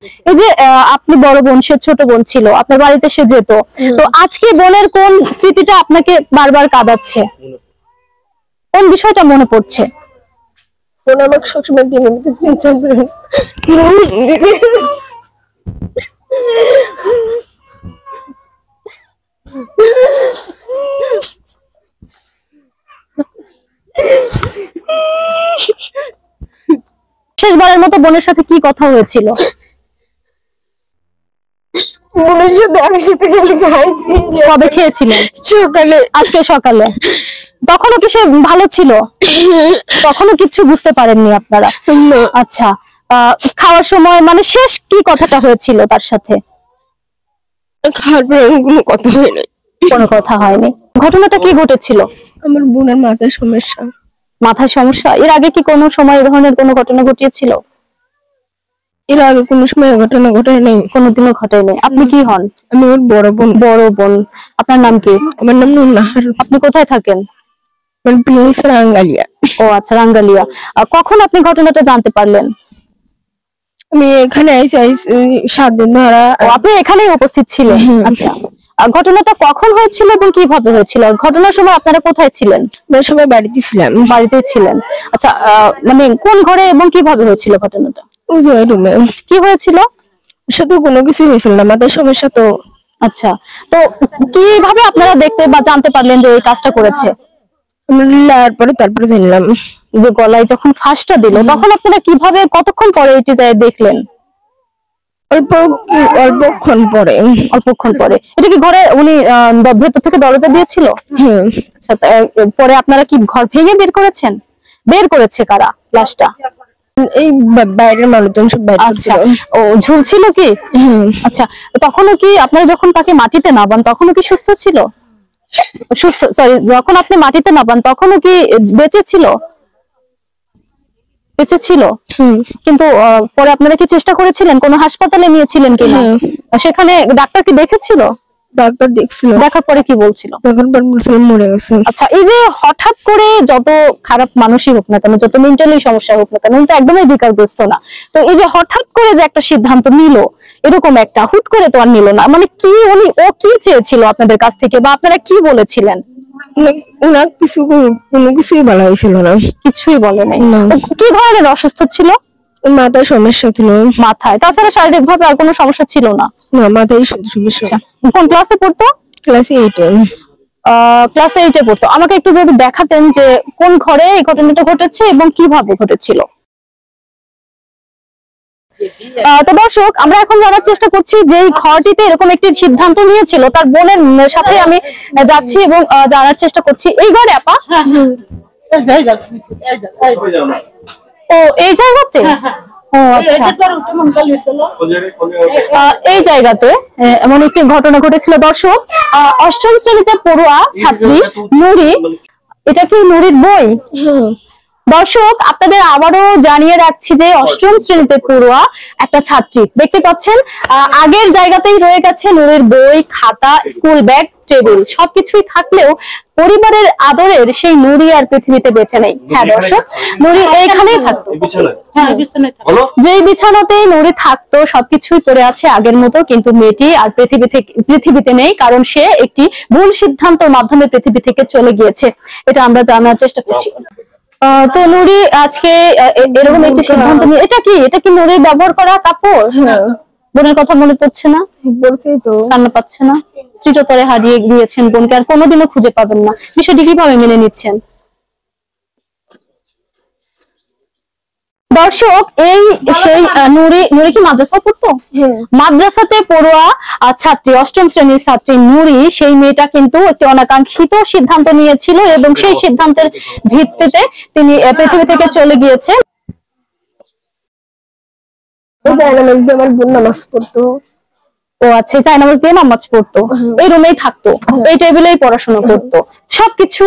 এই যে আপনি বড় বোন, সে ছোট বোন ছিল, আপনার বাড়িতে সে যেত, তো আজকে বোনের কোন স্মৃতিটা আপনাকে বারবার কাঁদাচ্ছে? কোন বিষয়টা মনে পড়ছে? বোন আমাকে সবসময় দিনের মধ্যে 3-4 বার শেষবারের মতো বোনের সাথে কি কথা হয়েছিল? বোনের সাথে একসাথে গেলে খাইছি। কবে খেয়েছিলেন? সকালে। আজকে সকালে? তখনও কি সে ভালো ছিল? তখনও কিছু বুঝতে পারেননি আপনারা? আচ্ছা, খাওয়ার সময় মানে শেষ কি কথাটা হয়েছিল তার সাথে? খাওয়ার পরে কোনো কথা হয়নি। কোনো কথা হয়নি। ঘটনাটা কি ঘটেছিল? আমার বোনের মাথায় সমস্যা। মাথায় সমস্যা? এর আগে কি কোনো সময় এই ধরনের কোনো ঘটনা ঘটিয়েছিল? এর আগে কোনো সময় ঘটনা ঘটায় নাই, কোনোদিনও ঘটেনি। আপনি কি হন? আমি ওর বড় বোন। বড় বোন। আপনার নাম কি? আমার নাম নুরনাহার। আপনি কোথায় থাকেন? রাঙ্গালিয়া। ও আচ্ছা, রাঙ্গালিয়া। কখন আপনি ঘটনাটা জানতে পারলেন? আমি এখানে আইছি 7 দিন ধরে। আপনি এখানেই উপস্থিত ছিলেন? আচ্ছা, ঘটনাটা কখন হয়েছিল এবং কিভাবে হয়েছিল? ঘটনার সময় আপনারা কোথায় ছিলেন? আমরা সবাই বাড়িতে ছিলাম। বাড়িতে ছিলেন। আচ্ছা, মানে কোন ঘরে এবং কিভাবে হয়েছিল ঘটনাটা? ওই যে রুমে। কি হয়েছিল? সাথে কোনো কিছু হয়েছিল না, মাথায় সমস্যা তো। আচ্ছা, তো কিভাবে আপনারা দেখতে বা জানতে পারলেন যে এই কাজটা করেছে? তারপরে জানলাম যে গলায় যখন ফাঁসটা দিল, তখন আপনারা কিভাবে, কতক্ষণ পরে এটি যায় দেখলেন? অল্পক্ষণ পরে। অল্পক্ষণ পরে। এটা কি ঘরে উনি ভেতর থেকে দরজা দিয়েছিল? হ্যাঁ। আচ্ছা, পরে আপনারা কি ঘর ভেঙে বের করেছেন? বের করেছে কারা লাশটা? এই বাইরের মানুষজন সব বাইরে। আচ্ছা, ও ঝুলছিল কি? আচ্ছা, তখনও কি আপনারা যখন তাকে মাটিতে নামান তখনও কি সুস্থ ছিল? সুস্থ, সরি, যখন আপনি মাটিতে নামান তখনও কি বেঁচে ছিল? বেঁচে ছিল। কিন্তু পরে আপনারা কি চেষ্টা করেছিলেন, কোনো হাসপাতালে নিয়েছিলেন কিনা? সেখানে ডাক্তার কি দেখেছিল? ডাক্তার দেখছিল। দেখার পরে কি বলছিল? তখন বলছিল মরে গেছে। আচ্ছা, এই যে হঠাৎ করে যত খারাপ মানুষই হোক না কেন, যত মেন্টালি সমস্যা হোক না কেন, কিন্তু একদমই বিকারগ্রস্ত না, তো এই যে হঠাৎ করে যে একটা সিদ্ধান্ত নিল, এরকম একটা হুট করে তো আর নিল না, মানে কি ও কি চেয়েছিল আপনাদের কাছ থেকে, বা আপনারা কি বলেছিলেন? না, কোনো কিছুই বলা হয়েছিল না। কিছুই বলে নাই? কি ধরনের অসুস্থ ছিল? মাথায় সমস্যা ছিল। মাথায়? তাছাড়া শারীরিক ভাবে আর কোনো সমস্যা ছিল না? না, মাথায় সমস্যা। কোন ক্লাসে পড়তো? ক্লাস 8 এ। ক্লাস 8 এ পড়তো। আমাকে একটু যদি দেখাতেন যে কোন ঘরে এই ঘটনাটা ঘটেছে এবং কিভাবে ঘটেছিল। তো দর্শক, আমরা এখন জানার চেষ্টা করছি যে এই ঘরটিতে এরকম একটি সিদ্ধান্ত নিয়েছিল, তার বোনের সাথে আমি যাচ্ছি এবং জানার চেষ্টা করছি। এই ঘরে আপা? ও, এই জায়গাতে? ও আচ্ছা, এই জায়গাতে এমন একটি ঘটনা ঘটেছিল। দর্শক, 8ম শ্রেণীতে পড়ুয়া ছাত্রী নুরি, এটা কি নুরির বই? দর্শক, আপনাদের আবারও জানিয়ে রাখছি যে 8ম শ্রেণীতে পড়ুয়া একটা ছাত্রী, দেখতে পাচ্ছেন আগের জায়গাতেই রয়ে গেছে নুরির বই, খাতা, স্কুল ব্যাগ, টেবিল, সবকিছুই থাকলেও পরিবারের আদরের সেই নুরি আর পৃথিবীতে বেঁচে নেই। হ্যাঁ দর্শক, নুরি এইখানেই থাকতো, যেই বিছানাতে নুরি থাকতো সবকিছুই পড়ে আছে আগের মতো, কিন্তু মেয়েটি আর পৃথিবীতে নেই, কারণ সে একটি ভুল সিদ্ধান্তের মাধ্যমে পৃথিবী থেকে চলে গিয়েছে। এটা আমরা জানার চেষ্টা করছি। তো নুরি আজকে এরকম একটি সিদ্ধান্ত নিয়ে, এটা কি নুরির ব্যবহার করা কাপড়? বোনের কথা মনে পড়ছে না? বলছি তো, কান্না পাচ্ছে না? স্মৃততরে হারিয়ে দিয়েছেন বোনকে, আর কোনোদিনও খুঁজে পাবেন না। বিষয়টি কিভাবে মেনে নিচ্ছেন? দর্শক, এই সেই নুরি কি মাদ্রাসায় পড়তো? মাদ্রাসাতে পড়ুয়া ছাত্রী, 8ম শ্রেণীর ছাত্রী নুরি, সেই মেয়েটা কিন্তু একটি অনাকাঙ্ক্ষিত সিদ্ধান্ত নিয়েছিল এবং সেই সিদ্ধান্তের ভিত্তিতে তিনি পৃথিবী থেকে চলে গিয়েছে। আমার বোন নামাজ পড়তো। ও আচ্ছা, চাই নামাজ দিয়ে নামাজ পড়তো, এই রুমেই থাকতো, এই টেবিলেই পড়াশোনা করতো, সবকিছু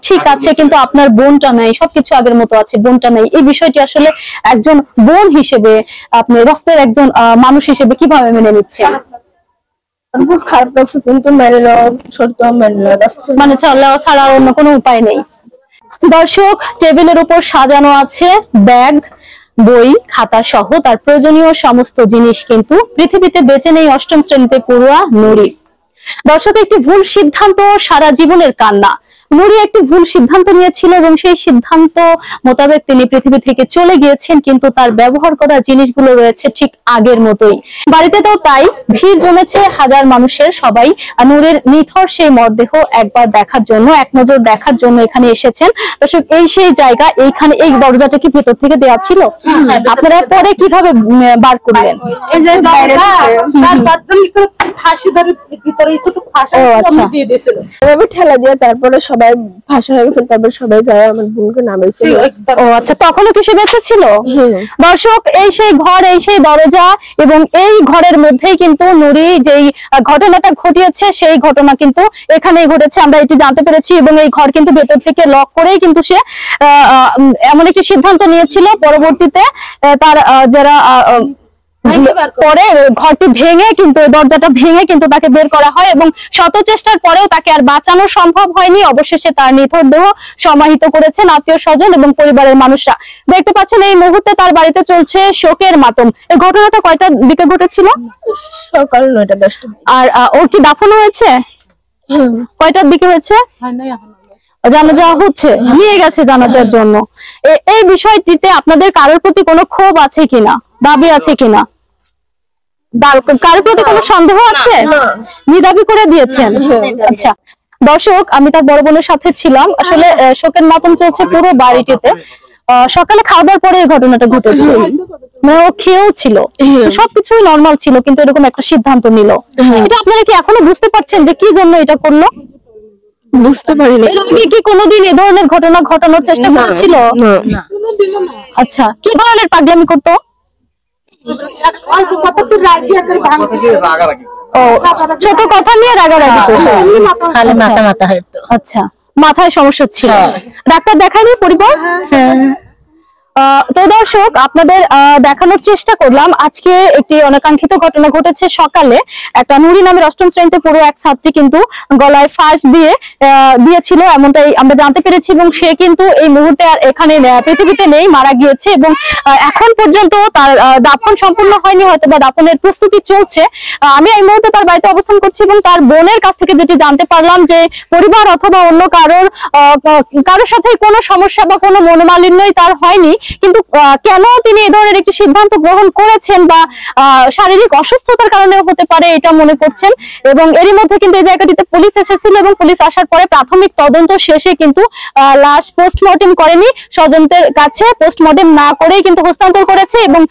ঠিক আছে, কিন্তু আপনার বোনটা নাই, সবকিছু আগের মতো আছে, বোনটা নাই। এই বিষয়টি আসলে একজন বোন হিসেবে, আপনি রক্তের একজন মানুষ হিসেবে কিভাবে মেনে নিচ্ছেন? খারাপ লাগছে, কিন্তু মানে ছাড়া অন্য কোনো উপায় নেই। দর্শক, টেবিলের উপর সাজানো আছে ব্যাগ, বই খাতা সহ তার প্রয়োজনীয় সমস্ত জিনিস কিন্তু পৃথিবীতে বেঁচে নেই অষ্টম শ্রেণীতে পড়ুয়া নুরি। দর্শক, একটি ভুল সিদ্ধান্ত সারা জীবনের কান্না। নুরি একটি ভুল সিদ্ধান্ত নিয়েছিল এবং সেই সিদ্ধান্ত মোতাবেক তিনি পৃথিবী থেকে চলে গিয়েছেন, কিন্তু তার ব্যবহার করা জিনিসগুলো রয়েছে ঠিক আগের মতোই। বাড়িতে তো তাই ভিড় জমেছে হাজার মানুষের। সবাই নুরির নিথর সেই মরদেহ একবার দেখার জন্য, এক নজর দেখার জন্য এখানে এসেছেন। দর্শক, এই সেই জায়গা। এইখানে এই দরজাটা কি ভেতর থেকে দেওয়া ছিল? আপনারা পরে কিভাবে বার করলেন? ঠেলা দিয়ে তারপরে সবাই ভাষা হয়ে গেছিল, তারপরে সবাই যায় আমার বোনকে নামাইছিল। ও আচ্ছা, তখনও কি সে বেঁচে ছিল? দর্শক, এই সেই ঘর, এই সেই দরজা, এবং এই ঘরের মধ্যেই কিন্তু নুরি যেই ঘটনাটা ঘটিয়েছে সেই ঘটনা কিন্তু এখানেই ঘটেছে, আমরা এটি জানতে পেরেছি। এবং এই ঘর কিন্তু ভেতর থেকে লক করেই কিন্তু সে এমন একটি সিদ্ধান্ত নিয়েছিল। পরবর্তীতে তার যারা পরে ঘরটি ভেঙে কিন্তু, দরজাটা ভেঙে কিন্তু তাকে বের করা হয় এবং শত চেষ্টার পরেও তাকে আর বাঁচানো সম্ভব হয়নি। অবশেষে তার নিথর দেহ সমাহিত করেছেন আত্মীয় স্বজন এবং পরিবারের মানুষরা। দেখতে পাচ্ছেন এই মুহূর্তে তার বাড়িতে চলছে শোকের মাতম। এই ঘটনাটা কয়টার দিকে ঘটেছিল? সকাল 9টা-10টা। আর ওর কি দাফন হয়েছে? কয়টার দিকে হয়েছে? জানাজা হচ্ছে, নিয়ে গেছে জানাজার জন্য। এই বিষয়টিতে আপনাদের কারোর প্রতি কোনো ক্ষোভ আছে কিনা, দাবি আছে কিনা, কারোর প্রতি কোনো সন্দেহ আছে? নিদাবি করে দিয়েছেন। আচ্ছা দর্শক, আমি তার বড় বোনের সাথে ছিলাম। আসলে শোকের মাতম চলছে পুরো বাড়িটিতে। সকালে খাওয়া দাওয়ার পরে এই ঘটনাটা ঘটেছে। মানে ও খেয়েও ছিল, সবকিছুই নর্মাল ছিল, কিন্তু এরকম একটা সিদ্ধান্ত নিল। এটা আপনারা কি এখনো বুঝতে পারছেন যে কি জন্য এটা করলো? বুঝতে পারিনি। কি কোনোদিন এ ধরনের ঘটনা ঘটানোর চেষ্টা করেছিল? আচ্ছা, কি ধরনের পাগলামি করতো? ছোট কথা নিয়ে রাগারাগি করতো, খালি মাথা মাথা হাঁটতো। আচ্ছা, মাথায় সমস্যা ছিল। ডাক্তার দেখায়নি পরিবার? তো দর্শক, আপনাদের দেখানোর চেষ্টা করলাম আজকে একটি অনাকাঙ্ক্ষিত ঘটনা ঘটেছে। সকালে একটা নুরি নামের অষ্টম শ্রেণীতে পড়ুয়া এক ছাত্রী কিন্তু গলায় ফাঁস দিয়েছিল, এমনটাই আমরা জানতে পেরেছি। এবং সে কিন্তু এই মুহূর্তে আর এখানে পৃথিবীতে নেই, মারা গিয়েছে। এবং এখন পর্যন্ত তার দাফন সম্পূর্ণ হয়নি, হয়তো বা দাফনের প্রস্তুতি চলছে। আমি এই মুহূর্তে তার বাড়িতে অবস্থান করছি এবং তার বোনের কাছ থেকে যেটি জানতে পারলাম যে পরিবার অথবা অন্য কারোর সাথে কোনো সমস্যা বা কোনো মনোমালিন্যই তার হয়নি, কিন্তু কেন তিনি এই ধরনের একটি সিদ্ধান্ত গ্রহণ করেছেন বা শারীরিক অসুস্থতার কারণে হতে পারে এটা মনে করছেন। এবং এরই মধ্যে কিন্তু এই জায়গাটিতে পুলিশ এসেছিল এবং পুলিশ আসার পরে প্রাথমিক তদন্ত শেষে কিন্তু লাশ পোস্টমর্টেম করেনি, স্বজনদের কাছে পোস্টমর্টেম না করেই কিন্তু হস্তান্তর করেছে এবং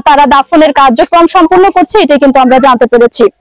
তারা দাফনের কার্যক্রম সম্পূর্ণ করছে, এটাই কিন্তু আমরা জানতে পেরেছি।